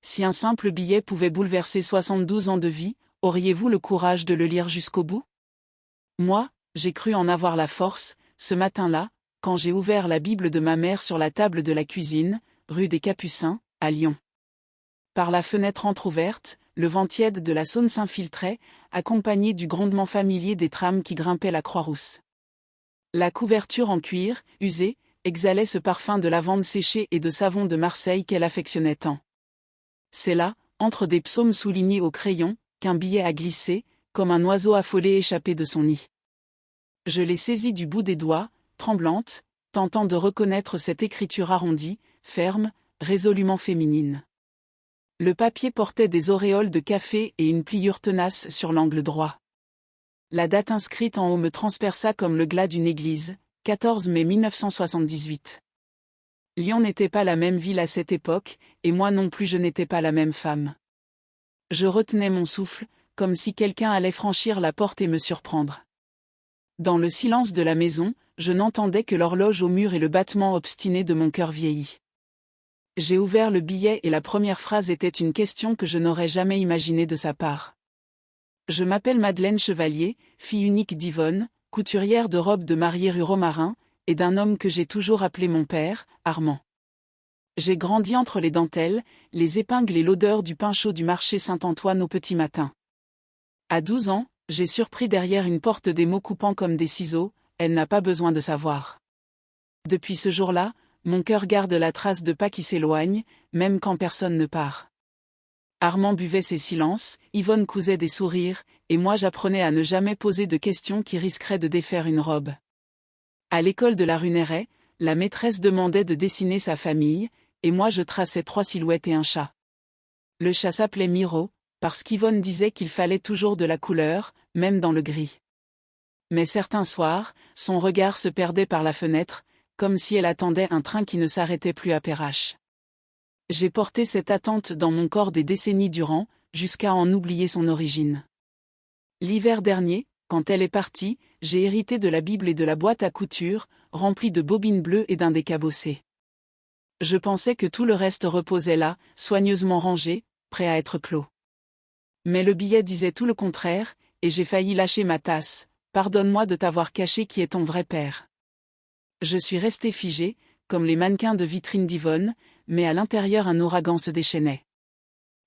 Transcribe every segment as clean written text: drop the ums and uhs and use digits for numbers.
Si un simple billet pouvait bouleverser 72 ans de vie, auriez-vous le courage de le lire jusqu'au bout? Moi, j'ai cru en avoir la force, ce matin-là, quand j'ai ouvert la Bible de ma mère sur la table de la cuisine, rue des Capucins, à Lyon. Par la fenêtre entr'ouverte, le vent tiède de la Saône s'infiltrait, accompagné du grondement familier des trams qui grimpaient la Croix-Rousse. La couverture en cuir, usée, exhalait ce parfum de lavande séchée et de savon de Marseille qu'elle affectionnait tant. C'est là, entre des psaumes soulignés au crayon, qu'un billet a glissé, comme un oiseau affolé échappé de son nid. Je l'ai saisi du bout des doigts, tremblante, tentant de reconnaître cette écriture arrondie, ferme, résolument féminine. Le papier portait des auréoles de café et une pliure tenace sur l'angle droit. La date inscrite en haut me transperça comme le glas d'une église, 14 mai 1978. Lyon n'était pas la même ville à cette époque, et moi non plus je n'étais pas la même femme. Je retenais mon souffle, comme si quelqu'un allait franchir la porte et me surprendre. Dans le silence de la maison, je n'entendais que l'horloge au mur et le battement obstiné de mon cœur vieilli. J'ai ouvert le billet et la première phrase était une question que je n'aurais jamais imaginée de sa part. Je m'appelle Madeleine Chevalier, fille unique d'Yvonne, couturière de robes de mariée rue Romarin, et d'un homme que j'ai toujours appelé mon père, Armand. J'ai grandi entre les dentelles, les épingles et l'odeur du pain chaud du marché Saint-Antoine au petit matin. À 12 ans, j'ai surpris derrière une porte des mots coupants comme des ciseaux, elle n'a pas besoin de savoir. Depuis ce jour-là, mon cœur garde la trace de pas qui s'éloignent, même quand personne ne part. Armand buvait ses silences, Yvonne cousait des sourires, et moi j'apprenais à ne jamais poser de questions qui risqueraient de défaire une robe. À l'école de la rue Néret, la maîtresse demandait de dessiner sa famille, et moi je traçais 3 silhouettes et un chat. Le chat s'appelait Miro, parce qu'Yvonne disait qu'il fallait toujours de la couleur, même dans le gris. Mais certains soirs, son regard se perdait par la fenêtre, comme si elle attendait un train qui ne s'arrêtait plus à Perrache. J'ai porté cette attente dans mon corps des décennies durant, jusqu'à en oublier son origine. L'hiver dernier, quand elle est partie, j'ai hérité de la Bible et de la boîte à couture, remplie de bobines bleues et d'un décabossé. Je pensais que tout le reste reposait là, soigneusement rangé, prêt à être clos. Mais le billet disait tout le contraire, et j'ai failli lâcher ma tasse. Pardonne-moi de t'avoir caché qui est ton vrai père. Je suis resté figé, comme les mannequins de vitrine d'Yvonne, mais à l'intérieur un ouragan se déchaînait.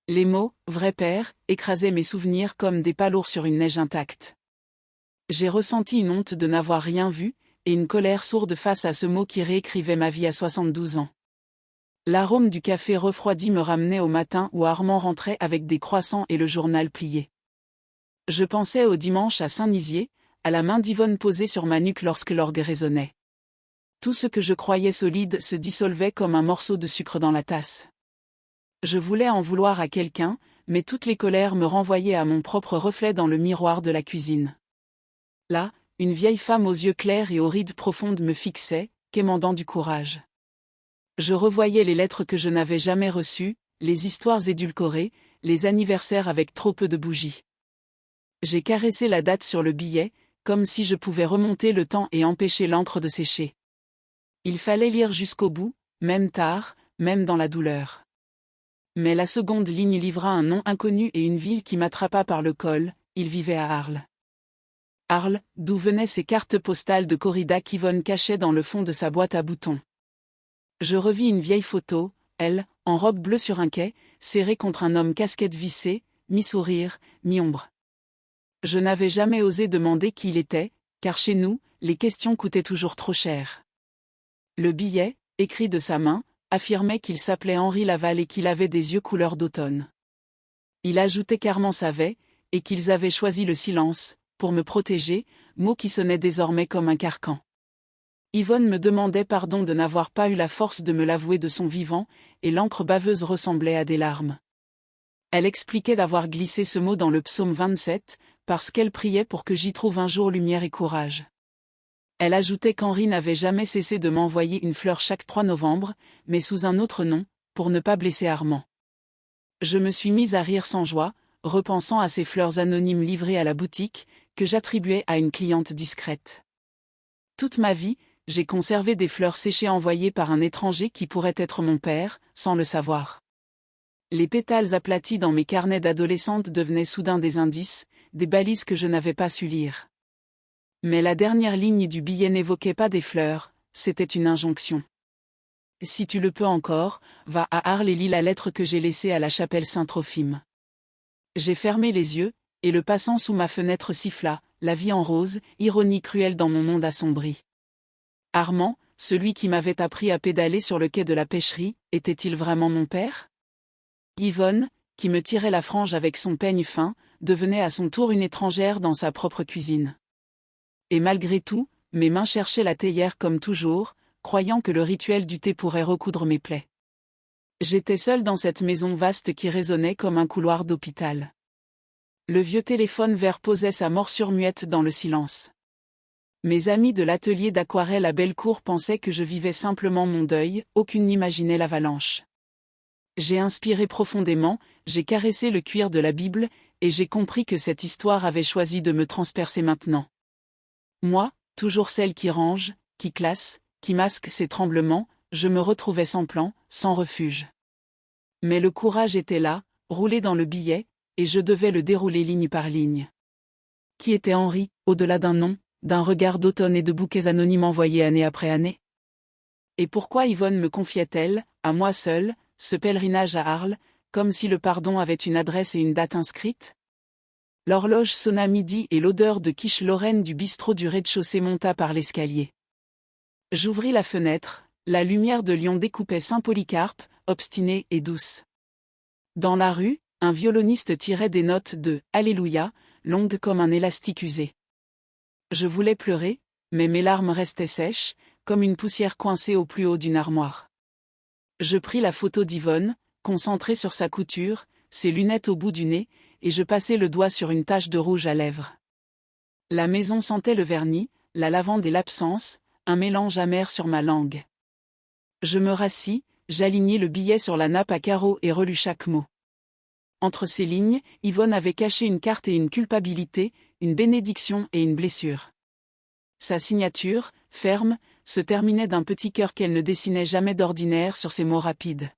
Les mots « vrai père » écrasaient mes souvenirs comme des palourds sur une neige intacte. J'ai ressenti une honte de n'avoir rien vu, et une colère sourde face à ce mot qui réécrivait ma vie à 72 ans. L'arôme du café refroidi me ramenait au matin où Armand rentrait avec des croissants et le journal plié. Je pensais au dimanche à Saint-Nizier, à la main d'Yvonne posée sur ma nuque lorsque l'orgue résonnait. Tout ce que je croyais solide se dissolvait comme un morceau de sucre dans la tasse. Je voulais en vouloir à quelqu'un, mais toutes les colères me renvoyaient à mon propre reflet dans le miroir de la cuisine. Là, une vieille femme aux yeux clairs et aux rides profondes me fixait, quémandant du courage. Je revoyais les lettres que je n'avais jamais reçues, les histoires édulcorées, les anniversaires avec trop peu de bougies. J'ai caressé la date sur le billet, comme si je pouvais remonter le temps et empêcher l'encre de sécher. Il fallait lire jusqu'au bout, même tard, même dans la douleur. Mais la seconde ligne livra un nom inconnu et une ville qui m'attrapa par le col, il vivait à Arles. Arles, d'où venaient ces cartes postales de corrida qu'Yvonne cachait dans le fond de sa boîte à boutons. Je revis une vieille photo, elle, en robe bleue sur un quai, serrée contre un homme casquette vissée, mi-sourire, mi-ombre. Je n'avais jamais osé demander qui il était, car chez nous, les questions coûtaient toujours trop cher. Le billet, écrit de sa main, affirmait qu'il s'appelait Henri Laval et qu'il avait des yeux couleur d'automne. Il ajoutait qu'Armand savait, et qu'ils avaient choisi le silence, pour me protéger, mot qui sonnait désormais comme un carcan. Yvonne me demandait pardon de n'avoir pas eu la force de me l'avouer de son vivant, et l'encre baveuse ressemblait à des larmes. Elle expliquait d'avoir glissé ce mot dans le psaume 27, parce qu'elle priait pour que j'y trouve un jour lumière et courage. Elle ajoutait qu'Henri n'avait jamais cessé de m'envoyer une fleur chaque 3 novembre, mais sous un autre nom, pour ne pas blesser Armand. Je me suis mise à rire sans joie, repensant à ces fleurs anonymes livrées à la boutique, que j'attribuais à une cliente discrète. Toute ma vie, j'ai conservé des fleurs séchées envoyées par un étranger qui pourrait être mon père, sans le savoir. Les pétales aplatis dans mes carnets d'adolescente devenaient soudain des indices, des balises que je n'avais pas su lire. Mais la dernière ligne du billet n'évoquait pas des fleurs, c'était une injonction. Si tu le peux encore, va à Arles et lis la lettre que j'ai laissée à la chapelle Saint-Trophime. J'ai fermé les yeux, et le passant sous ma fenêtre siffla, la vie en rose, ironie cruelle dans mon monde assombri. Armand, celui qui m'avait appris à pédaler sur le quai de la pêcherie, était-il vraiment mon père? Yvonne, qui me tirait la frange avec son peigne fin, devenait à son tour une étrangère dans sa propre cuisine. Et malgré tout, mes mains cherchaient la théière comme toujours, croyant que le rituel du thé pourrait recoudre mes plaies. J'étais seule dans cette maison vaste qui résonnait comme un couloir d'hôpital. Le vieux téléphone vert posait sa morsure muette dans le silence. Mes amis de l'atelier d'aquarelle à Bellecour pensaient que je vivais simplement mon deuil, aucune n'imaginait l'avalanche. J'ai inspiré profondément, j'ai caressé le cuir de la Bible, et j'ai compris que cette histoire avait choisi de me transpercer maintenant. Moi, toujours celle qui range, qui classe, qui masque ses tremblements, je me retrouvais sans plan, sans refuge. Mais le courage était là, roulé dans le billet, et je devais le dérouler ligne par ligne. Qui était Henri, au-delà d'un nom, d'un regard d'automne et de bouquets anonymes envoyés année après année? Et pourquoi Yvonne me confiait-elle, à moi seule, ce pèlerinage à Arles, comme si le pardon avait une adresse et une date inscrite? L'horloge sonna midi et l'odeur de quiche lorraine du bistrot du rez-de-chaussée monta par l'escalier. J'ouvris la fenêtre, la lumière de Lyon découpait Saint-Polycarpe, obstinée et douce. Dans la rue, un violoniste tirait des notes de « Alléluia », longues comme un élastique usé. Je voulais pleurer, mais mes larmes restaient sèches, comme une poussière coincée au plus haut d'une armoire. Je pris la photo d'Yvonne, concentrée sur sa couture, ses lunettes au bout du nez, et je passai le doigt sur une tache de rouge à lèvres. La maison sentait le vernis, la lavande et l'absence, un mélange amer sur ma langue. Je me rassis, j'alignai le billet sur la nappe à carreaux et relus chaque mot. Entre ces lignes, Yvonne avait caché une carte et une culpabilité, une bénédiction et une blessure. Sa signature, ferme, se terminait d'un petit cœur qu'elle ne dessinait jamais d'ordinaire sur ses mots rapides.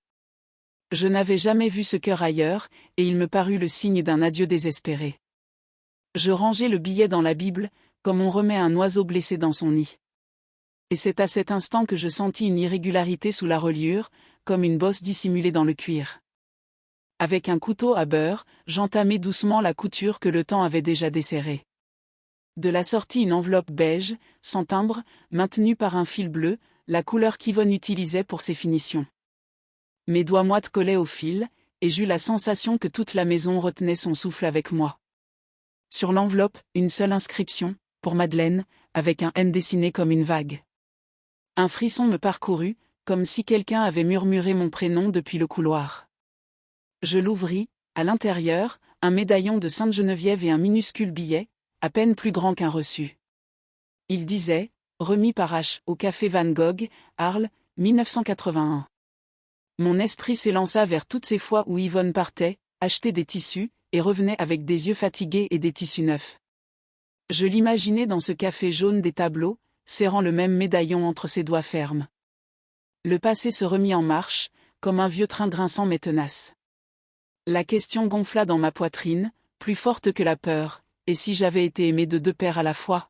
Je n'avais jamais vu ce cœur ailleurs, et il me parut le signe d'un adieu désespéré. Je rangeai le billet dans la Bible, comme on remet un oiseau blessé dans son nid. Et c'est à cet instant que je sentis une irrégularité sous la reliure, comme une bosse dissimulée dans le cuir. Avec un couteau à beurre, j'entamai doucement la couture que le temps avait déjà desserrée. De la sortie une enveloppe beige, sans timbre, maintenue par un fil bleu, la couleur qu'Yvonne utilisait pour ses finitions. Mes doigts moites collaient au fil, et j'eus la sensation que toute la maison retenait son souffle avec moi. Sur l'enveloppe, une seule inscription, pour Madeleine, avec un N dessiné comme une vague. Un frisson me parcourut, comme si quelqu'un avait murmuré mon prénom depuis le couloir. Je l'ouvris, à l'intérieur, un médaillon de Sainte-Geneviève et un minuscule billet, à peine plus grand qu'un reçu. Il disait, remis par H. au Café Van Gogh, Arles, 1981. Mon esprit s'élança vers toutes ces fois où Yvonne partait, acheter des tissus, et revenait avec des yeux fatigués et des tissus neufs. Je l'imaginais dans ce café jaune des tableaux, serrant le même médaillon entre ses doigts fermes. Le passé se remit en marche, comme un vieux train grinçant mais tenace. La question gonfla dans ma poitrine, plus forte que la peur, et si j'avais été aimée de deux pères à la fois?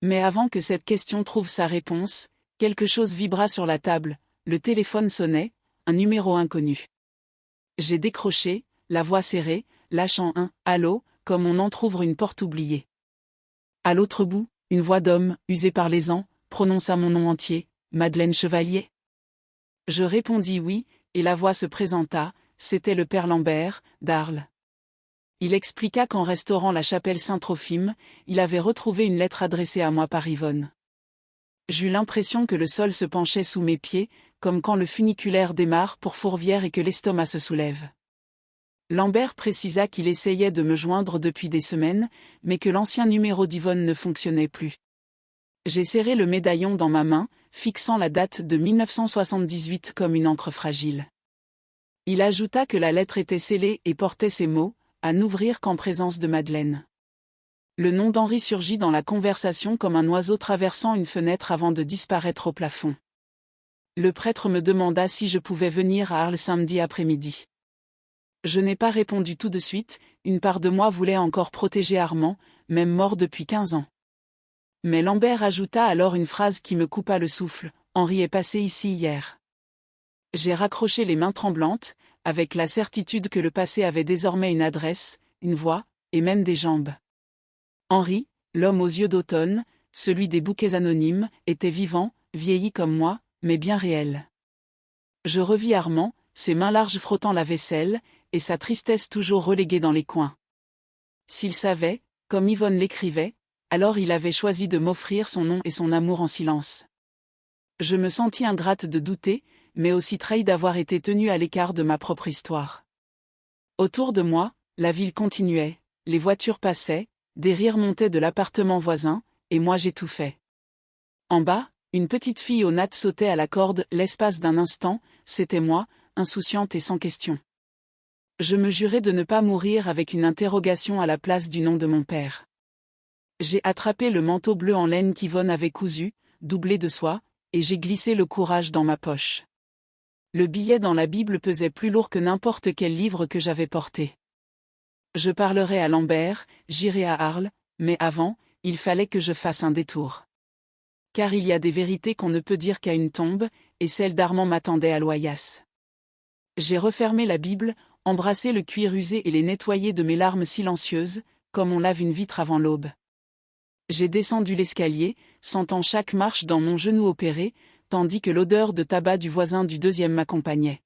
Mais avant que cette question trouve sa réponse, quelque chose vibra sur la table, le téléphone sonnait, un numéro inconnu. J'ai décroché, la voix serrée, lâchant un « allô » comme on entr'ouvre une porte oubliée. À l'autre bout, une voix d'homme, usée par les ans, prononça mon nom entier, Madeleine Chevalier. Je répondis oui, et la voix se présenta, c'était le père Lambert, d'Arles. Il expliqua qu'en restaurant la chapelle Saint-Trophime, il avait retrouvé une lettre adressée à moi par Yvonne. J'eus l'impression que le sol se penchait sous mes pieds, comme quand le funiculaire démarre pour Fourvière et que l'estomac se soulève. Lambert précisa qu'il essayait de me joindre depuis des semaines, mais que l'ancien numéro d'Yvonne ne fonctionnait plus. J'ai serré le médaillon dans ma main, fixant la date de 1978 comme une encre fragile. Il ajouta que la lettre était scellée et portait ces mots, à n'ouvrir qu'en présence de Madeleine. Le nom d'Henri surgit dans la conversation comme un oiseau traversant une fenêtre avant de disparaître au plafond. Le prêtre me demanda si je pouvais venir à Arles samedi après-midi. Je n'ai pas répondu tout de suite, une part de moi voulait encore protéger Armand, même mort depuis 15 ans. Mais Lambert ajouta alors une phrase qui me coupa le souffle, « Henri est passé ici hier. » J'ai raccroché les mains tremblantes, avec la certitude que le passé avait désormais une adresse, une voix, et même des jambes. Henri, l'homme aux yeux d'automne, celui des bouquets anonymes, était vivant, vieilli comme moi, mais bien réel. Je revis Armand, ses mains larges frottant la vaisselle, et sa tristesse toujours reléguée dans les coins. S'il savait, comme Yvonne l'écrivait, alors il avait choisi de m'offrir son nom et son amour en silence. Je me sentis ingrate de douter, mais aussi trahie d'avoir été tenue à l'écart de ma propre histoire. Autour de moi, la ville continuait, les voitures passaient, des rires montaient de l'appartement voisin, et moi j'étouffais. En bas, une petite fille aux nattes sautait à la corde, l'espace d'un instant, c'était moi, insouciante et sans question. Je me jurais de ne pas mourir avec une interrogation à la place du nom de mon père. J'ai attrapé le manteau bleu en laine qu'Yvonne avait cousu, doublé de soie, et j'ai glissé le courage dans ma poche. Le billet dans la Bible pesait plus lourd que n'importe quel livre que j'avais porté. Je parlerai à Lambert, j'irai à Arles, mais avant, il fallait que je fasse un détour. Car il y a des vérités qu'on ne peut dire qu'à une tombe, et celle d'Armand m'attendait à l'Oyasse. J'ai refermé la Bible, embrassé le cuir usé et les nettoyé de mes larmes silencieuses, comme on lave une vitre avant l'aube. J'ai descendu l'escalier, sentant chaque marche dans mon genou opéré, tandis que l'odeur de tabac du voisin du deuxième m'accompagnait.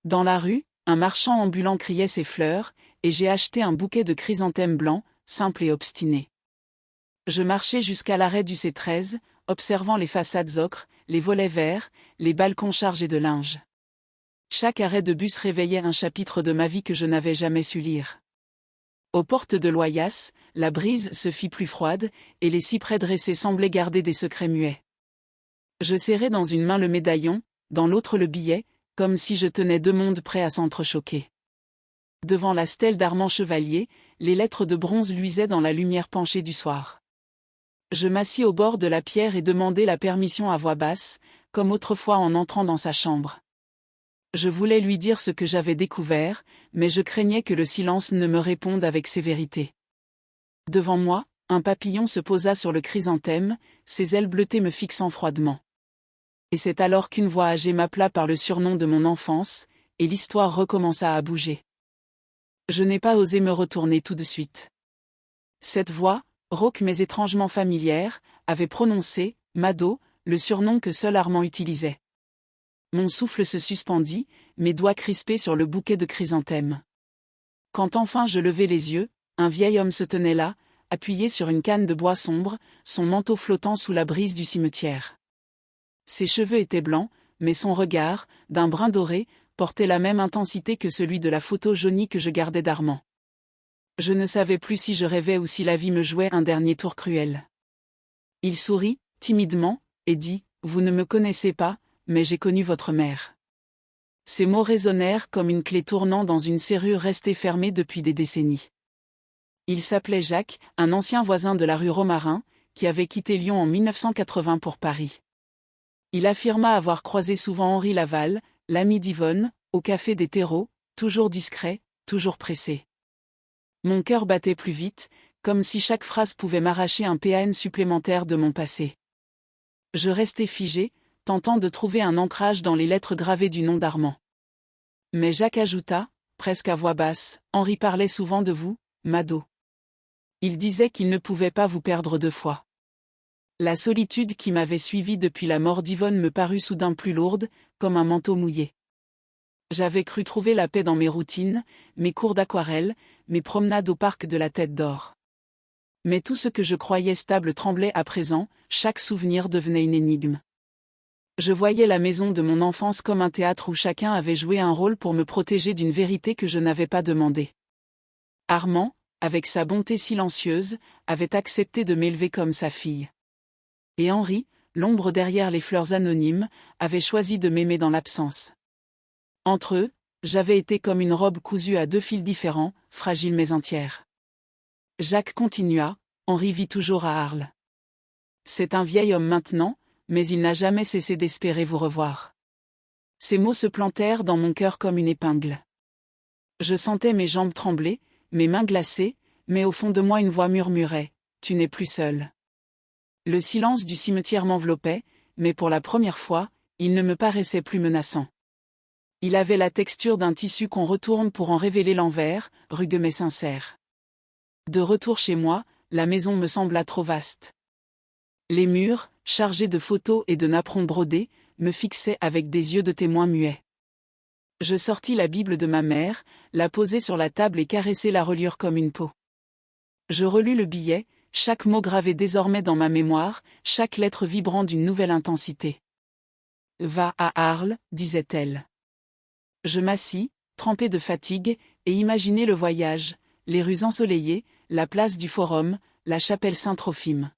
Dans la rue, un marchand ambulant criait ses fleurs, et j'ai acheté un bouquet de chrysanthèmes blancs, simples et obstinés. Je marchais jusqu'à l'arrêt du C13, observant les façades ocre, les volets verts, les balcons chargés de linge. Chaque arrêt de bus réveillait un chapitre de ma vie que je n'avais jamais su lire. Aux portes de l'Oyasse, la brise se fit plus froide, et les cyprès dressés semblaient garder des secrets muets. Je serrais dans une main le médaillon, dans l'autre le billet, comme si je tenais deux mondes prêts à s'entrechoquer. Devant la stèle d'Armand Chevalier, les lettres de bronze luisaient dans la lumière penchée du soir. Je m'assis au bord de la pierre et demandai la permission à voix basse, comme autrefois en entrant dans sa chambre. Je voulais lui dire ce que j'avais découvert, mais je craignais que le silence ne me réponde avec sévérité. Devant moi, un papillon se posa sur le chrysanthème, ses ailes bleutées me fixant froidement. Et c'est alors qu'une voix âgée m'appela par le surnom de mon enfance, et l'histoire recommença à bouger. Je n'ai pas osé me retourner tout de suite. Cette voix, rauque mais étrangement familière, avait prononcé « Mado », le surnom que seul Armand utilisait. Mon souffle se suspendit, mes doigts crispés sur le bouquet de chrysanthèmes. Quand enfin je levai les yeux, un vieil homme se tenait là, appuyé sur une canne de bois sombre, son manteau flottant sous la brise du cimetière. Ses cheveux étaient blancs, mais son regard, d'un brun doré, portait la même intensité que celui de la photo jaunie que je gardais d'Armand. Je ne savais plus si je rêvais ou si la vie me jouait un dernier tour cruel. Il sourit, timidement, et dit « Vous ne me connaissez pas, mais j'ai connu votre mère. » Ces mots résonnèrent comme une clé tournant dans une serrure restée fermée depuis des décennies. Il s'appelait Jacques, un ancien voisin de la rue Romarin, qui avait quitté Lyon en 1980 pour Paris. Il affirma avoir croisé souvent Henri Laval, l'ami d'Yvonne, au café des terreaux, toujours discret, toujours pressé. Mon cœur battait plus vite, comme si chaque phrase pouvait m'arracher un PAN supplémentaire de mon passé. Je restais figé, tentant de trouver un ancrage dans les lettres gravées du nom d'Armand. Mais Jacques ajouta, presque à voix basse, « Henri parlait souvent de vous, Mado. Il disait qu'il ne pouvait pas vous perdre deux fois. » La solitude qui m'avait suivi depuis la mort d'Yvonne me parut soudain plus lourde, comme un manteau mouillé. J'avais cru trouver la paix dans mes routines, mes cours d'aquarelle, mes promenades au parc de la Tête d'Or. Mais tout ce que je croyais stable tremblait à présent, chaque souvenir devenait une énigme. Je voyais la maison de mon enfance comme un théâtre où chacun avait joué un rôle pour me protéger d'une vérité que je n'avais pas demandée. Armand, avec sa bonté silencieuse, avait accepté de m'élever comme sa fille. Et Henri, l'ombre derrière les fleurs anonymes, avait choisi de m'aimer dans l'absence. Entre eux, j'avais été comme une robe cousue à deux fils différents, fragile mais entière. Jacques continua, Henri vit toujours à Arles. C'est un vieil homme maintenant, mais il n'a jamais cessé d'espérer vous revoir. Ces mots se plantèrent dans mon cœur comme une épingle. Je sentais mes jambes trembler, mes mains glacées, mais au fond de moi une voix murmurait « Tu n'es plus seul ». Le silence du cimetière m'enveloppait, mais pour la première fois, il ne me paraissait plus menaçant. Il avait la texture d'un tissu qu'on retourne pour en révéler l'envers, rugueux mais sincère. De retour chez moi, la maison me sembla trop vaste. Les murs, chargés de photos et de napperons brodés, me fixaient avec des yeux de témoin muets. Je sortis la Bible de ma mère, la posai sur la table et caressai la reliure comme une peau. Je relus le billet, chaque mot gravé désormais dans ma mémoire, chaque lettre vibrant d'une nouvelle intensité. « Va à Arles », disait-elle. Je m'assis, trempé de fatigue, et imaginai le voyage, les rues ensoleillées, la place du Forum, la chapelle Saint-Trophime.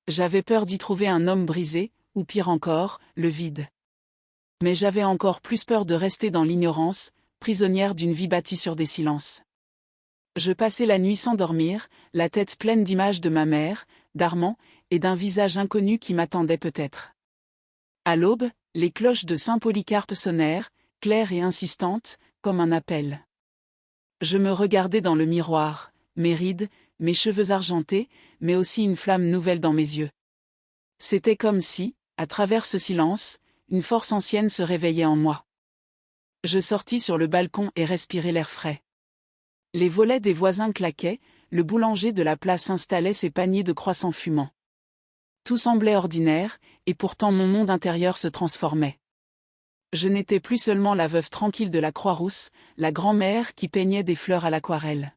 J'avais peur d'y trouver un homme brisé, ou pire encore, le vide. Mais j'avais encore plus peur de rester dans l'ignorance, prisonnière d'une vie bâtie sur des silences. Je passai la nuit sans dormir, la tête pleine d'images de ma mère, d'Armand, et d'un visage inconnu qui m'attendait peut-être. À l'aube, les cloches de Saint-Polycarpe sonnèrent, claires et insistantes, comme un appel. Je me regardais dans le miroir, mes rides, mes cheveux argentés, mais aussi une flamme nouvelle dans mes yeux. C'était comme si, à travers ce silence, une force ancienne se réveillait en moi. Je sortis sur le balcon et respirai l'air frais. Les volets des voisins claquaient, le boulanger de la place installait ses paniers de croissants fumants. Tout semblait ordinaire, et pourtant mon monde intérieur se transformait. Je n'étais plus seulement la veuve tranquille de la Croix-Rousse, la grand-mère qui peignait des fleurs à l'aquarelle.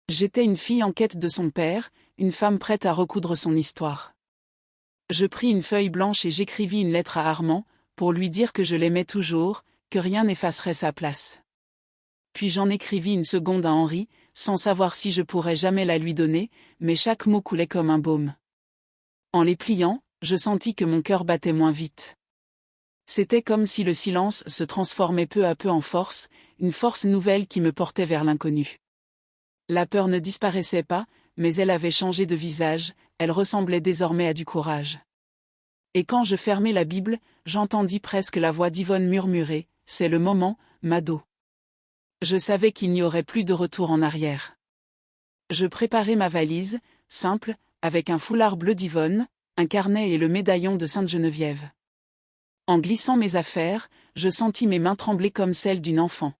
J'étais une fille en quête de son père, une femme prête à recoudre son histoire. Je pris une feuille blanche et j'écrivis une lettre à Armand, pour lui dire que je l'aimais toujours, que rien n'effacerait sa place. Puis j'en écrivis une seconde à Henri, sans savoir si je pourrais jamais la lui donner, mais chaque mot coulait comme un baume. En les pliant, je sentis que mon cœur battait moins vite. C'était comme si le silence se transformait peu à peu en force, une force nouvelle qui me portait vers l'inconnu. La peur ne disparaissait pas, mais elle avait changé de visage, elle ressemblait désormais à du courage. Et quand je fermai la Bible, j'entendis presque la voix d'Yvonne murmurer « C'est le moment, Mado ». Je savais qu'il n'y aurait plus de retour en arrière. Je préparai ma valise, simple, avec un foulard bleu d'Yvonne, un carnet et le médaillon de Sainte-Geneviève. En glissant mes affaires, je sentis mes mains trembler comme celles d'une enfant.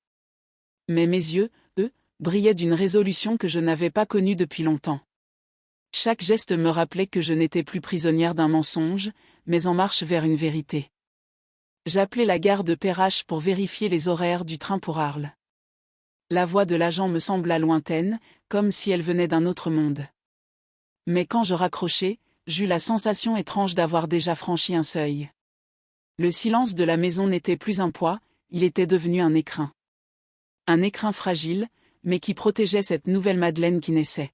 Mais mes yeux, eux, brillaient d'une résolution que je n'avais pas connue depuis longtemps. Chaque geste me rappelait que je n'étais plus prisonnière d'un mensonge, mais en marche vers une vérité. J'appelai la gare de Perrache pour vérifier les horaires du train pour Arles. La voix de l'agent me sembla lointaine, comme si elle venait d'un autre monde. Mais quand je raccrochai, j'eus la sensation étrange d'avoir déjà franchi un seuil. Le silence de la maison n'était plus un poids, il était devenu un écrin. Un écrin fragile, mais qui protégeait cette nouvelle Madeleine qui naissait.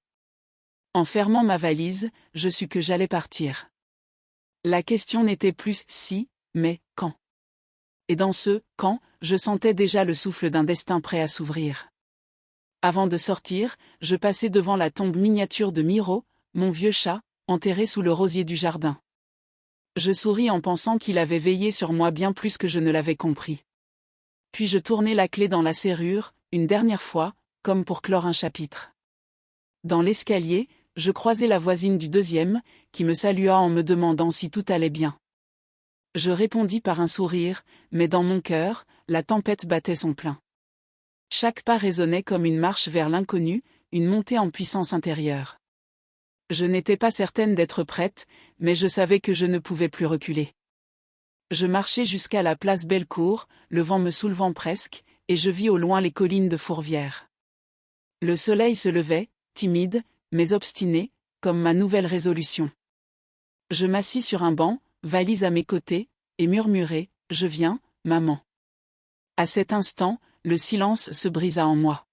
En fermant ma valise, je sus que j'allais partir. La question n'était plus si, mais quand. Et dans ce « quand », je sentais déjà le souffle d'un destin prêt à s'ouvrir. Avant de sortir, je passai devant la tombe miniature de Miro, mon vieux chat, enterré sous le rosier du jardin. Je souris en pensant qu'il avait veillé sur moi bien plus que je ne l'avais compris. Puis je tournai la clé dans la serrure, une dernière fois, comme pour clore un chapitre. Dans l'escalier, je croisai la voisine du deuxième, qui me salua en me demandant si tout allait bien. Je répondis par un sourire, mais dans mon cœur, la tempête battait son plein. Chaque pas résonnait comme une marche vers l'inconnu, une montée en puissance intérieure. Je n'étais pas certaine d'être prête, mais je savais que je ne pouvais plus reculer. Je marchai jusqu'à la place Bellecour, le vent me soulevant presque, et je vis au loin les collines de Fourvière. Le soleil se levait, timide, mais obstiné, comme ma nouvelle résolution. Je m'assis sur un banc, valise à mes côtés, et murmurai « Je viens, maman ». À cet instant, le silence se brisa en moi.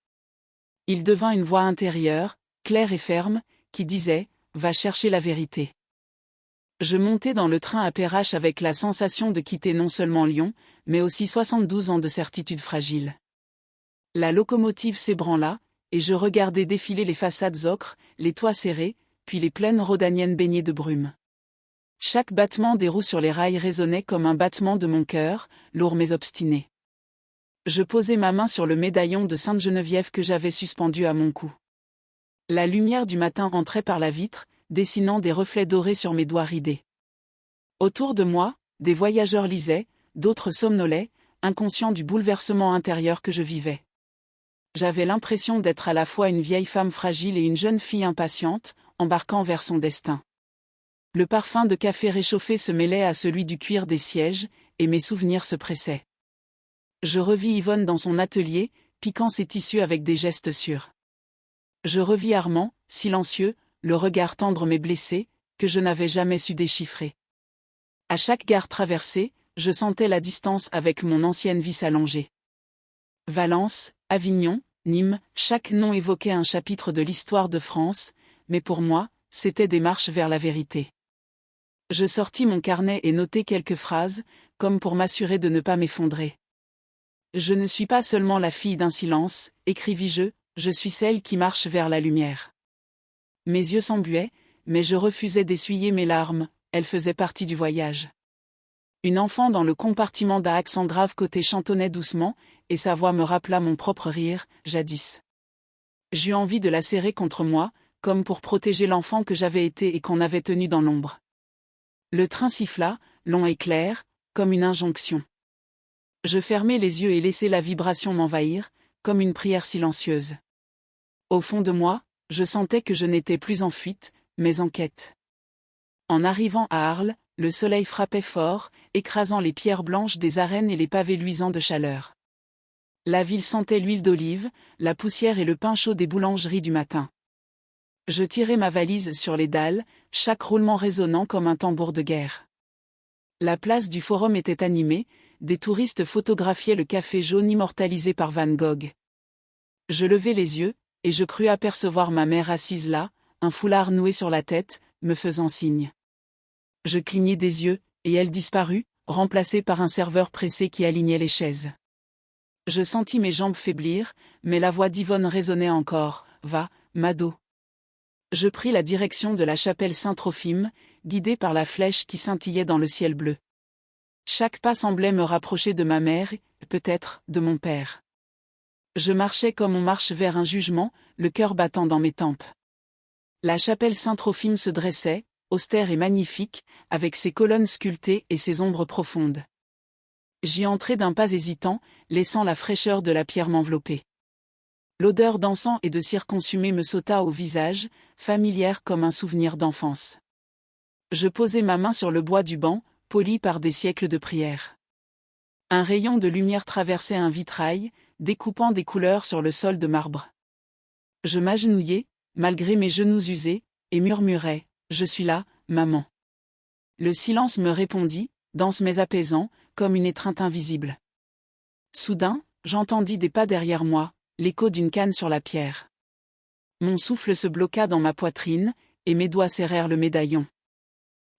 Il devint une voix intérieure, claire et ferme, qui disait « Va chercher la vérité ». Je montai dans le train à Perrache avec la sensation de quitter non seulement Lyon, mais aussi 72 ans de certitude fragile. La locomotive s'ébranla, et je regardai défiler les façades ocres, les toits serrés, puis les plaines rhodaniennes baignées de brume. Chaque battement des roues sur les rails résonnait comme un battement de mon cœur, lourd mais obstiné. Je posai ma main sur le médaillon de Sainte-Geneviève que j'avais suspendu à mon cou. La lumière du matin entrait par la vitre, dessinant des reflets dorés sur mes doigts ridés. Autour de moi, des voyageurs lisaient, d'autres somnolaient, inconscients du bouleversement intérieur que je vivais. J'avais l'impression d'être à la fois une vieille femme fragile et une jeune fille impatiente, embarquant vers son destin. Le parfum de café réchauffé se mêlait à celui du cuir des sièges, et mes souvenirs se pressaient. Je revis Yvonne dans son atelier, piquant ses tissus avec des gestes sûrs. Je revis Armand, silencieux, le regard tendre mais blessé, que je n'avais jamais su déchiffrer. À chaque gare traversée, je sentais la distance avec mon ancienne vie s'allonger. Valence, Avignon, Nîmes, chaque nom évoquait un chapitre de l'histoire de France, mais pour moi, c'était des marches vers la vérité. Je sortis mon carnet et notai quelques phrases, comme pour m'assurer de ne pas m'effondrer. Je ne suis pas seulement la fille d'un silence, écrivis-je, je suis celle qui marche vers la lumière. Mes yeux s'embuaient, mais je refusais d'essuyer mes larmes, elles faisaient partie du voyage. Une enfant dans le compartiment d'un accent grave côté chantonnait doucement, et sa voix me rappela mon propre rire, jadis. J'eus envie de la serrer contre moi, comme pour protéger l'enfant que j'avais été et qu'on avait tenu dans l'ombre. Le train siffla, long et clair, comme une injonction. Je fermai les yeux et laissai la vibration m'envahir, comme une prière silencieuse. Au fond de moi, je sentais que je n'étais plus en fuite, mais en quête. En arrivant à Arles, le soleil frappait fort, écrasant les pierres blanches des arènes et les pavés luisants de chaleur. La ville sentait l'huile d'olive, la poussière et le pain chaud des boulangeries du matin. Je tirai ma valise sur les dalles, chaque roulement résonnant comme un tambour de guerre. La place du Forum était animée, des touristes photographiaient le café jaune immortalisé par Van Gogh. Je levai les yeux, et je crus apercevoir ma mère assise là, un foulard noué sur la tête, me faisant signe. Je clignai des yeux, et elle disparut, remplacée par un serveur pressé qui alignait les chaises. Je sentis mes jambes faiblir, mais la voix d'Yvonne résonnait encore, « Va, Mado !» Je pris la direction de la chapelle Saint-Trophime, guidé par la flèche qui scintillait dans le ciel bleu. Chaque pas semblait me rapprocher de ma mère, et, peut-être, de mon père. Je marchais comme on marche vers un jugement, le cœur battant dans mes tempes. La chapelle Saint-Trophime se dressait, austère et magnifique, avec ses colonnes sculptées et ses ombres profondes. J'y entrai d'un pas hésitant, laissant la fraîcheur de la pierre m'envelopper. L'odeur d'encens et de cire consumée me sauta au visage, familière comme un souvenir d'enfance. Je posai ma main sur le bois du banc, poli par des siècles de prière. Un rayon de lumière traversait un vitrail, découpant des couleurs sur le sol de marbre. Je m'agenouillai, malgré mes genoux usés, et murmurai, « Je suis là, maman. » Le silence me répondit, dense mais apaisant, comme une étreinte invisible. Soudain, j'entendis des pas derrière moi, l'écho d'une canne sur la pierre. Mon souffle se bloqua dans ma poitrine, et mes doigts serrèrent le médaillon.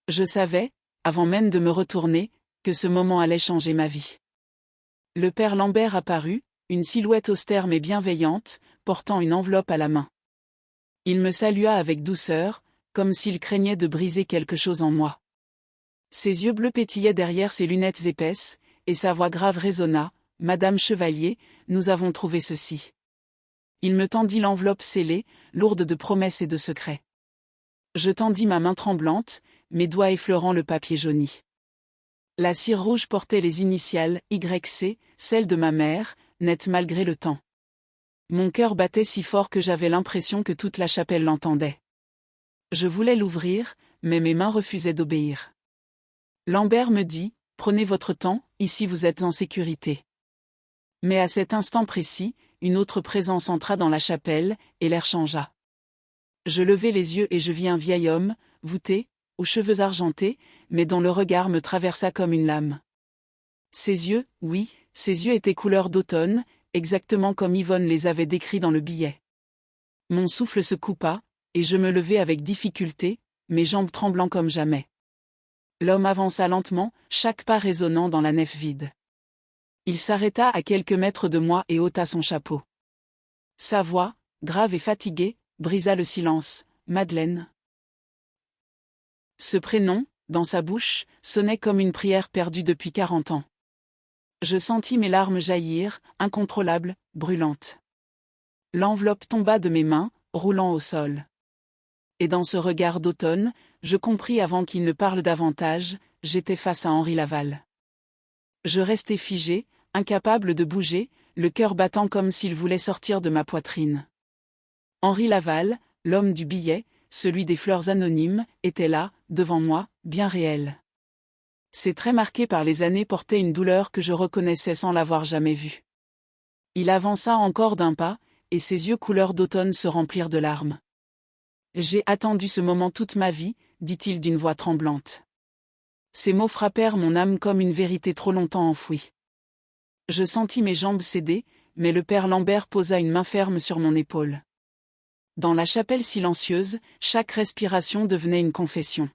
Je savais, avant même de me retourner, que ce moment allait changer ma vie. Le père Lambert apparut, une silhouette austère mais bienveillante, portant une enveloppe à la main. Il me salua avec douceur, comme s'il craignait de briser quelque chose en moi. Ses yeux bleus pétillaient derrière ses lunettes épaisses, et sa voix grave résonna, « Madame Chevalier, nous avons trouvé ceci. » Il me tendit l'enveloppe scellée, lourde de promesses et de secrets. Je tendis ma main tremblante, mes doigts effleurant le papier jauni. La cire rouge portait les initiales YC, celles de ma mère, nettes malgré le temps. Mon cœur battait si fort que j'avais l'impression que toute la chapelle l'entendait. Je voulais l'ouvrir, mais mes mains refusaient d'obéir. Lambert me dit, « Prenez votre temps, ici vous êtes en sécurité. » Mais à cet instant précis, une autre présence entra dans la chapelle, et l'air changea. Je levai les yeux et je vis un vieil homme, voûté, aux cheveux argentés, mais dont le regard me traversa comme une lame. Ses yeux, oui, ses yeux étaient couleur d'automne, exactement comme Yvonne les avait décrits dans le billet. Mon souffle se coupa, et je me levai avec difficulté, mes jambes tremblant comme jamais. L'homme avança lentement, chaque pas résonnant dans la nef vide. Il s'arrêta à quelques mètres de moi et ôta son chapeau. Sa voix, grave et fatiguée, brisa le silence, « Madeleine ?» Ce prénom, dans sa bouche, sonnait comme une prière perdue depuis 40 ans. Je sentis mes larmes jaillir, incontrôlables, brûlantes. L'enveloppe tomba de mes mains, roulant au sol. Et dans ce regard d'automne, je compris avant qu'il ne parle davantage, j'étais face à Henri Laval. Je restai figé, incapable de bouger, le cœur battant comme s'il voulait sortir de ma poitrine. Henri Laval, l'homme du billet, celui des fleurs anonymes, était là, devant moi, bien réel. Ses traits marqués par les années portaient une douleur que je reconnaissais sans l'avoir jamais vue. Il avança encore d'un pas, et ses yeux couleur d'automne se remplirent de larmes. « J'ai attendu ce moment toute ma vie », dit-il d'une voix tremblante. Ces mots frappèrent mon âme comme une vérité trop longtemps enfouie. Je sentis mes jambes céder, mais le père Lambert posa une main ferme sur mon épaule. Dans la chapelle silencieuse, chaque respiration devenait une confession.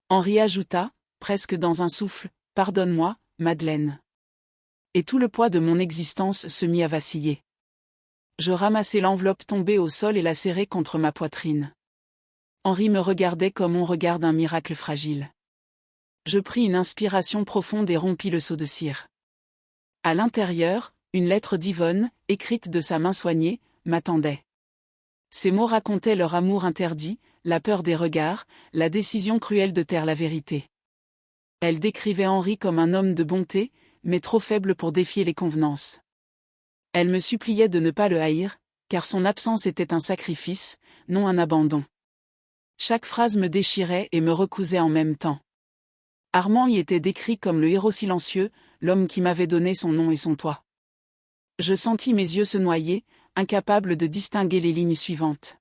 Henri ajouta, presque dans un souffle, « Pardonne-moi, Madeleine. » Et tout le poids de mon existence se mit à vaciller. Je ramassai l'enveloppe tombée au sol et la serrai contre ma poitrine. Henri me regardait comme on regarde un miracle fragile. Je pris une inspiration profonde et rompis le seau de cire. À l'intérieur, une lettre d'Yvonne, écrite de sa main soignée, m'attendait. Ces mots racontaient leur amour interdit, la peur des regards, la décision cruelle de taire la vérité. Elle décrivait Henri comme un homme de bonté, mais trop faible pour défier les convenances. Elle me suppliait de ne pas le haïr, car son absence était un sacrifice, non un abandon. Chaque phrase me déchirait et me recousait en même temps. Armand y était décrit comme le héros silencieux, l'homme qui m'avait donné son nom et son toit. Je sentis mes yeux se noyer, incapable de distinguer les lignes suivantes.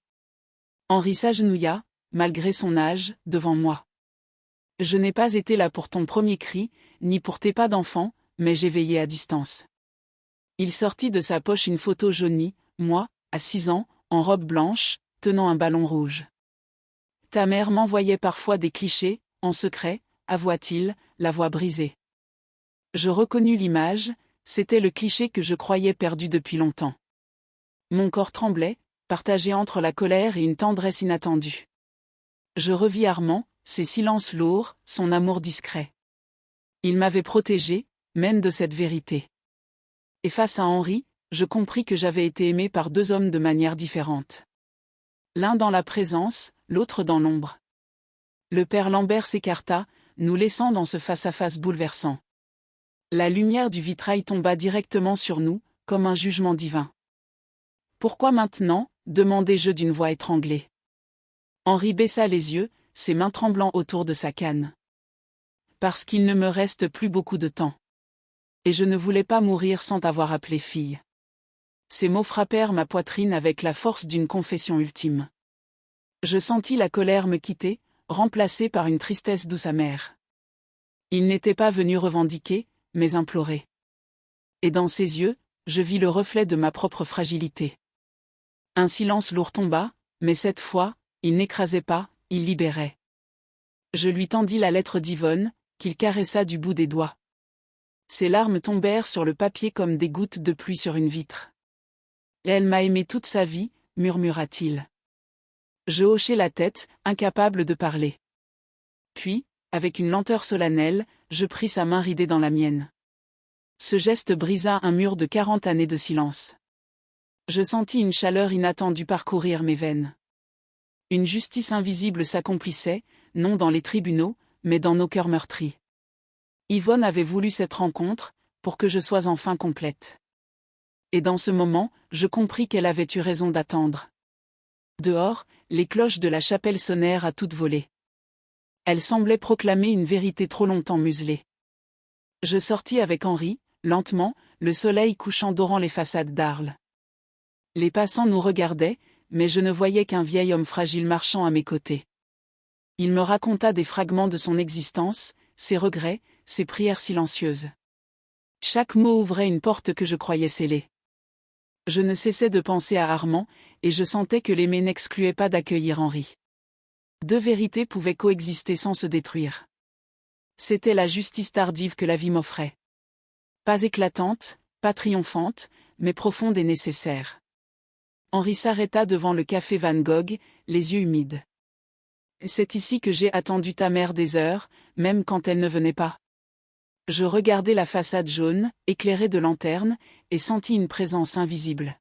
Henri s'agenouilla, malgré son âge, devant moi. « Je n'ai pas été là pour ton premier cri, ni pour tes pas d'enfant, mais j'ai veillé à distance. » Il sortit de sa poche une photo jaunie, moi, à 6 ans, en robe blanche, tenant un ballon rouge. « Ta mère m'envoyait parfois des clichés, en secret, » avoua-t-il, la voix brisée. Je reconnus l'image, c'était le cliché que je croyais perdu depuis longtemps. Mon corps tremblait, partagé entre la colère et une tendresse inattendue. Je revis Armand, ses silences lourds, son amour discret. Il m'avait protégé, même de cette vérité. Et face à Henri, je compris que j'avais été aimé par 2 hommes de manière différente. L'un dans la présence, l'autre dans l'ombre. Le père Lambert s'écarta, nous laissant dans ce face-à-face bouleversant. La lumière du vitrail tomba directement sur nous, comme un jugement divin. « Pourquoi maintenant ?» demandai-je d'une voix étranglée. Henri baissa les yeux, ses mains tremblant autour de sa canne. « Parce qu'il ne me reste plus beaucoup de temps. Et je ne voulais pas mourir sans t'avoir appelée fille. » Ces mots frappèrent ma poitrine avec la force d'une confession ultime. Je sentis la colère me quitter, remplacée par une tristesse douce amère. Il n'était pas venu revendiquer, mais implorer. Et dans ses yeux, je vis le reflet de ma propre fragilité. Un silence lourd tomba, mais cette fois, il n'écrasait pas, il libérait. Je lui tendis la lettre d'Yvonne, qu'il caressa du bout des doigts. Ses larmes tombèrent sur le papier comme des gouttes de pluie sur une vitre. « Elle m'a aimé toute sa vie », murmura-t-il. Je hochai la tête, incapable de parler. Puis, avec une lenteur solennelle, je pris sa main ridée dans la mienne. Ce geste brisa un mur de 40 années de silence. Je sentis une chaleur inattendue parcourir mes veines. Une justice invisible s'accomplissait, non dans les tribunaux, mais dans nos cœurs meurtris. Yvonne avait voulu cette rencontre, pour que je sois enfin complète. Et dans ce moment, je compris qu'elle avait eu raison d'attendre. Dehors, les cloches de la chapelle sonnèrent à toute volée. Elles semblaient proclamer une vérité trop longtemps muselée. Je sortis avec Henri, lentement, le soleil couchant dorant les façades d'Arles. Les passants nous regardaient, mais je ne voyais qu'un vieil homme fragile marchant à mes côtés. Il me raconta des fragments de son existence, ses regrets, ses prières silencieuses. Chaque mot ouvrait une porte que je croyais scellée. Je ne cessais de penser à Armand, et je sentais que l'aimer n'excluait pas d'accueillir Henri. 2 vérités pouvaient coexister sans se détruire. C'était la justice tardive que la vie m'offrait. Pas éclatante, pas triomphante, mais profonde et nécessaire. Henri s'arrêta devant le café Van Gogh, les yeux humides. « C'est ici que j'ai attendu ta mère des heures, même quand elle ne venait pas. » Je regardai la façade jaune, éclairée de lanternes, et sentis une présence invisible.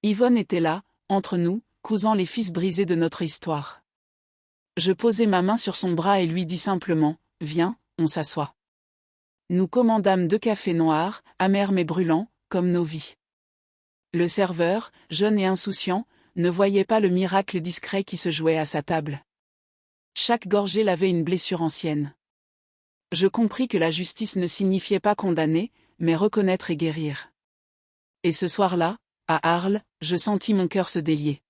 Yvonne était là, entre nous, cousant les fils brisés de notre histoire. Je posai ma main sur son bras et lui dis simplement « Viens, on s'assoit ». Nous commandâmes 2 cafés noirs, amers mais brûlants, comme nos vies. Le serveur, jeune et insouciant, ne voyait pas le miracle discret qui se jouait à sa table. Chaque gorgée lavait une blessure ancienne. Je compris que la justice ne signifiait pas condamner, mais reconnaître et guérir. Et ce soir-là, à Arles, je sentis mon cœur se délier.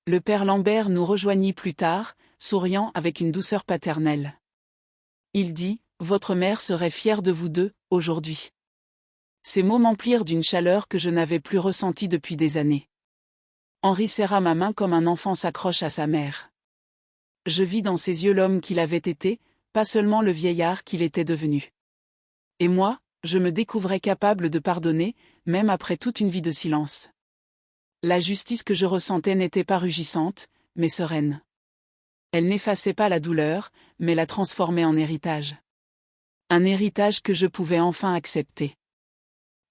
Le père Lambert nous rejoignit plus tard, souriant avec une douceur paternelle. Il dit « Votre mère serait fière de vous deux, aujourd'hui ». Ces mots m'emplirent d'une chaleur que je n'avais plus ressentie depuis des années. Henri serra ma main comme un enfant s'accroche à sa mère. Je vis dans ses yeux l'homme qu'il avait été, pas seulement le vieillard qu'il était devenu. Et moi, je me découvrais capable de pardonner, même après toute une vie de silence. La justice que je ressentais n'était pas rugissante, mais sereine. Elle n'effaçait pas la douleur, mais la transformait en héritage. Un héritage que je pouvais enfin accepter.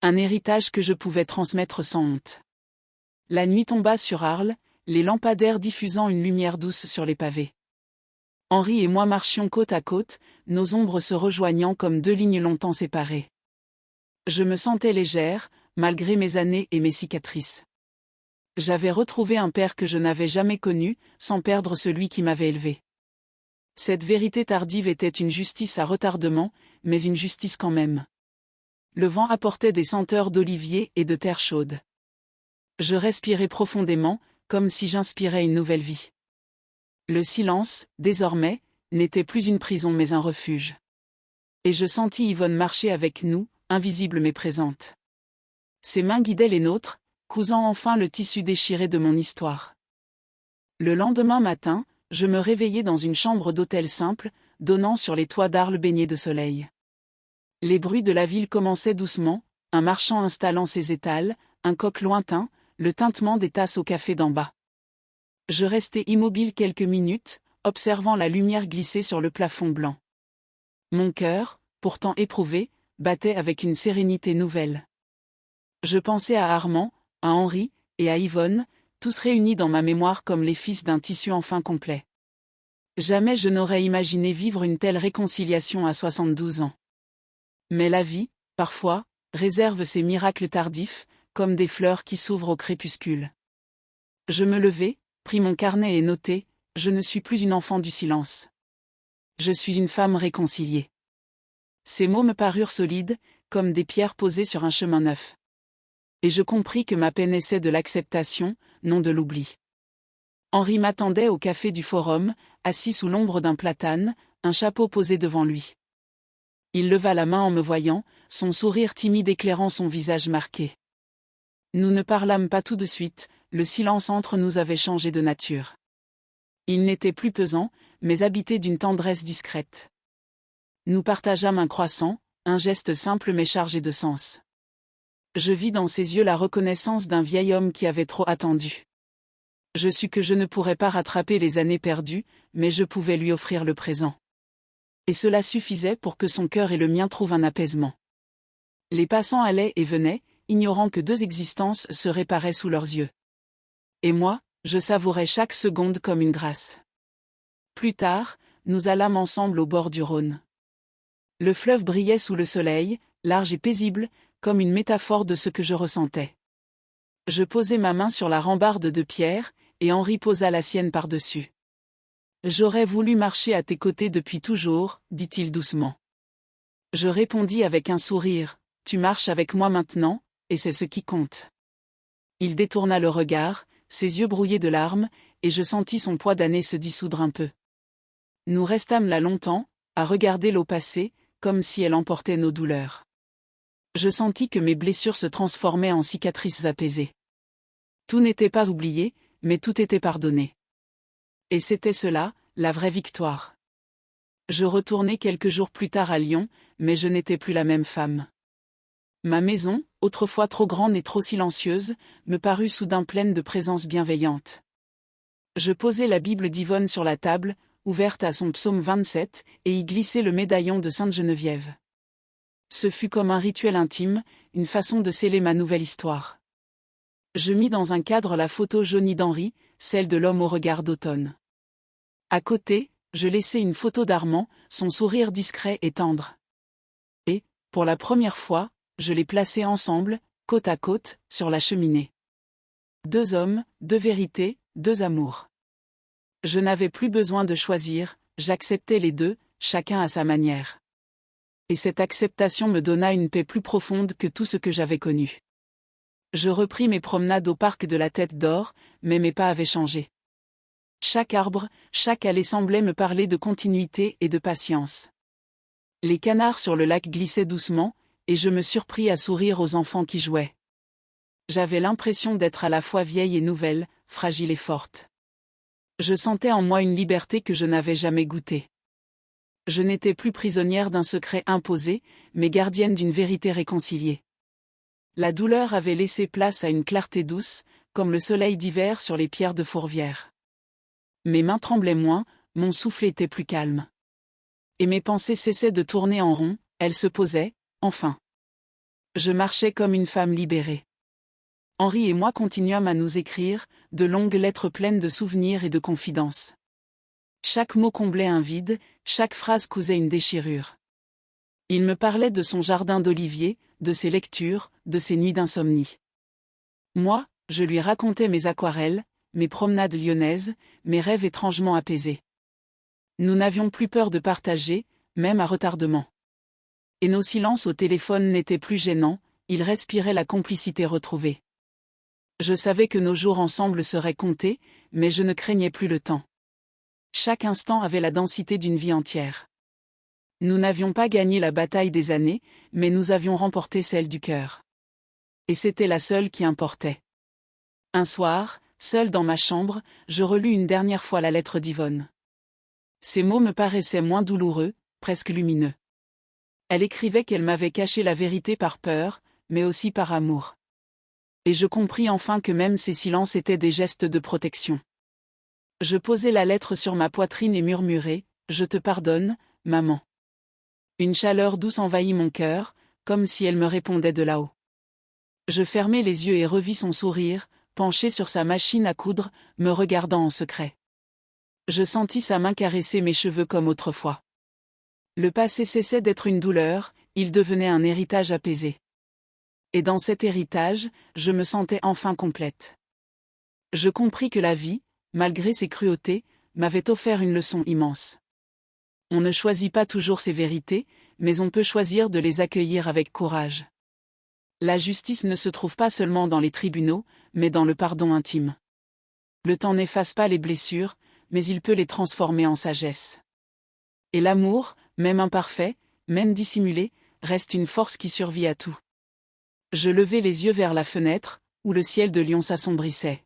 Un héritage que je pouvais transmettre sans honte. La nuit tomba sur Arles, les lampadaires diffusant une lumière douce sur les pavés. Henri et moi marchions côte à côte, nos ombres se rejoignant comme 2 lignes longtemps séparées. Je me sentais légère, malgré mes années et mes cicatrices. J'avais retrouvé un père que je n'avais jamais connu, sans perdre celui qui m'avait élevé. Cette vérité tardive était une justice à retardement, mais une justice quand même. Le vent apportait des senteurs d'olivier et de terre chaude. Je respirais profondément, comme si j'inspirais une nouvelle vie. Le silence, désormais, n'était plus une prison mais un refuge. Et je sentis Yvonne marcher avec nous, invisible mais présente. Ses mains guidaient les nôtres, cousant enfin le tissu déchiré de mon histoire. Le lendemain matin, je me réveillai dans une chambre d'hôtel simple, donnant sur les toits d'Arles baignés de soleil. Les bruits de la ville commençaient doucement, un marchand installant ses étals, un coq lointain, le tintement des tasses au café d'en bas. Je restai immobile quelques minutes, observant la lumière glisser sur le plafond blanc. Mon cœur, pourtant éprouvé, battait avec une sérénité nouvelle. Je pensais à Armand, à Henri, et à Yvonne, tous réunis dans ma mémoire comme les fils d'un tissu enfin complet. Jamais je n'aurais imaginé vivre une telle réconciliation à 72 ans. Mais la vie, parfois, réserve ces miracles tardifs, comme des fleurs qui s'ouvrent au crépuscule. Je me levai, pris mon carnet et notai, je ne suis plus une enfant du silence. Je suis une femme réconciliée. Ces mots me parurent solides, comme des pierres posées sur un chemin neuf. Et je compris que ma paix naissait de l'acceptation, non de l'oubli. Henri m'attendait au café du Forum, assis sous l'ombre d'un platane, un chapeau posé devant lui. Il leva la main en me voyant, son sourire timide éclairant son visage marqué. Nous ne parlâmes pas tout de suite, le silence entre nous avait changé de nature. Il n'était plus pesant, mais habité d'une tendresse discrète. Nous partageâmes un croissant, un geste simple mais chargé de sens. Je vis dans ses yeux la reconnaissance d'un vieil homme qui avait trop attendu. Je sus que je ne pourrais pas rattraper les années perdues, mais je pouvais lui offrir le présent. Et cela suffisait pour que son cœur et le mien trouvent un apaisement. Les passants allaient et venaient, ignorant que 2 existences se réparaient sous leurs yeux. Et moi, je savourais chaque seconde comme une grâce. Plus tard, nous allâmes ensemble au bord du Rhône. Le fleuve brillait sous le soleil, large et paisible, comme une métaphore de ce que je ressentais. Je posai ma main sur la rambarde de pierre, et Henri posa la sienne par-dessus. « J'aurais voulu marcher à tes côtés depuis toujours, dit-il doucement. Je répondis avec un sourire, « Tu marches avec moi maintenant, et c'est ce qui compte. » Il détourna le regard, ses yeux brouillés de larmes, et je sentis son poids d'années se dissoudre un peu. Nous restâmes là longtemps, à regarder l'eau passer, comme si elle emportait nos douleurs. Je sentis que mes blessures se transformaient en cicatrices apaisées. Tout n'était pas oublié, mais tout était pardonné. Et c'était cela, la vraie victoire. Je retournai quelques jours plus tard à Lyon, mais je n'étais plus la même femme. Ma maison, autrefois trop grande et trop silencieuse, me parut soudain pleine de présence bienveillante. Je posai la Bible d'Yvonne sur la table, ouverte à son psaume 27, et y glissai le médaillon de Sainte Geneviève. Ce fut comme un rituel intime, une façon de sceller ma nouvelle histoire. Je mis dans un cadre la photo jaunie d'Henri, celle de l'homme au regard d'automne. À côté, je laissai une photo d'Armand, son sourire discret et tendre. Et, pour la première fois, je les plaçai ensemble, côte à côte, sur la cheminée. 2 hommes, 2 vérités, 2 amours. Je n'avais plus besoin de choisir, j'acceptais les deux, chacun à sa manière. Et cette acceptation me donna une paix plus profonde que tout ce que j'avais connu. Je repris mes promenades au parc de la Tête d'Or, mais mes pas avaient changé. Chaque arbre, chaque allée semblait me parler de continuité et de patience. Les canards sur le lac glissaient doucement, et je me surpris à sourire aux enfants qui jouaient. J'avais l'impression d'être à la fois vieille et nouvelle, fragile et forte. Je sentais en moi une liberté que je n'avais jamais goûtée. Je n'étais plus prisonnière d'un secret imposé, mais gardienne d'une vérité réconciliée. La douleur avait laissé place à une clarté douce, comme le soleil d'hiver sur les pierres de Fourvière. Mes mains tremblaient moins, mon souffle était plus calme. Et mes pensées cessaient de tourner en rond, elles se posaient, enfin. Je marchais comme une femme libérée. Henri et moi continuâmes à nous écrire, de longues lettres pleines de souvenirs et de confidences. Chaque mot comblait un vide, chaque phrase cousait une déchirure. Il me parlait de son jardin d'oliviers, de ses lectures, de ses nuits d'insomnie. Moi, je lui racontais mes aquarelles, mes promenades lyonnaises, mes rêves étrangement apaisés. Nous n'avions plus peur de partager, même à retardement. Et nos silences au téléphone n'étaient plus gênants, ils respiraient la complicité retrouvée. Je savais que nos jours ensemble seraient comptés, mais je ne craignais plus le temps. Chaque instant avait la densité d'une vie entière. Nous n'avions pas gagné la bataille des années, mais nous avions remporté celle du cœur. Et c'était la seule qui importait. Un soir, seul dans ma chambre, je relus une dernière fois la lettre d'Yvonne. Ces mots me paraissaient moins douloureux, presque lumineux. Elle écrivait qu'elle m'avait caché la vérité par peur, mais aussi par amour. Et je compris enfin que même ces silences étaient des gestes de protection. Je posai la lettre sur ma poitrine et murmurai « Je te pardonne, maman ». Une chaleur douce envahit mon cœur, comme si elle me répondait de là-haut. Je fermai les yeux et revis son sourire, penché sur sa machine à coudre, me regardant en secret. Je sentis sa main caresser mes cheveux comme autrefois. Le passé cessait d'être une douleur, il devenait un héritage apaisé. Et dans cet héritage, je me sentais enfin complète. Je compris que la vie, malgré ses cruautés, m'avait offert une leçon immense. On ne choisit pas toujours ses vérités, mais on peut choisir de les accueillir avec courage. La justice ne se trouve pas seulement dans les tribunaux, mais dans le pardon intime. Le temps n'efface pas les blessures, mais il peut les transformer en sagesse. Et l'amour, même imparfait, même dissimulé, reste une force qui survit à tout. Je levai les yeux vers la fenêtre, où le ciel de Lyon s'assombrissait.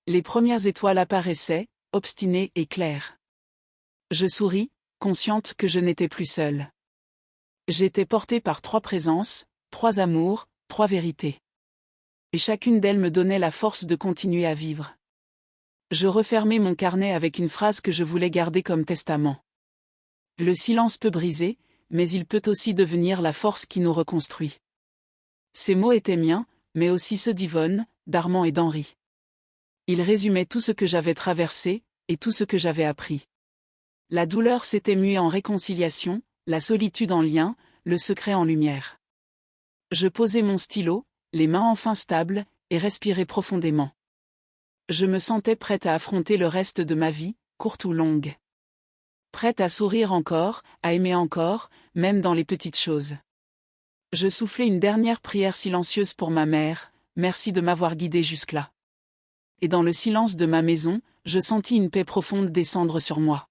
Les premières étoiles apparaissaient, obstinées et claires. Je souris, consciente que je n'étais plus seule. J'étais portée par 3 présences, 3 amours, 3 vérités. Et chacune d'elles me donnait la force de continuer à vivre. Je refermai mon carnet avec une phrase que je voulais garder comme testament. Le silence peut briser, mais il peut aussi devenir la force qui nous reconstruit. Ces mots étaient miens, mais aussi ceux d'Yvonne, d'Armand et d'Henri. Ils résumaient tout ce que j'avais traversé, et tout ce que j'avais appris. La douleur s'était muée en réconciliation, la solitude en lien, le secret en lumière. Je posai mon stylo, les mains enfin stables, et respirai profondément. Je me sentais prête à affronter le reste de ma vie, courte ou longue. Prête à sourire encore, à aimer encore, même dans les petites choses. Je soufflai une dernière prière silencieuse pour ma mère, merci de m'avoir guidée jusque-là. Et dans le silence de ma maison, je sentis une paix profonde descendre sur moi.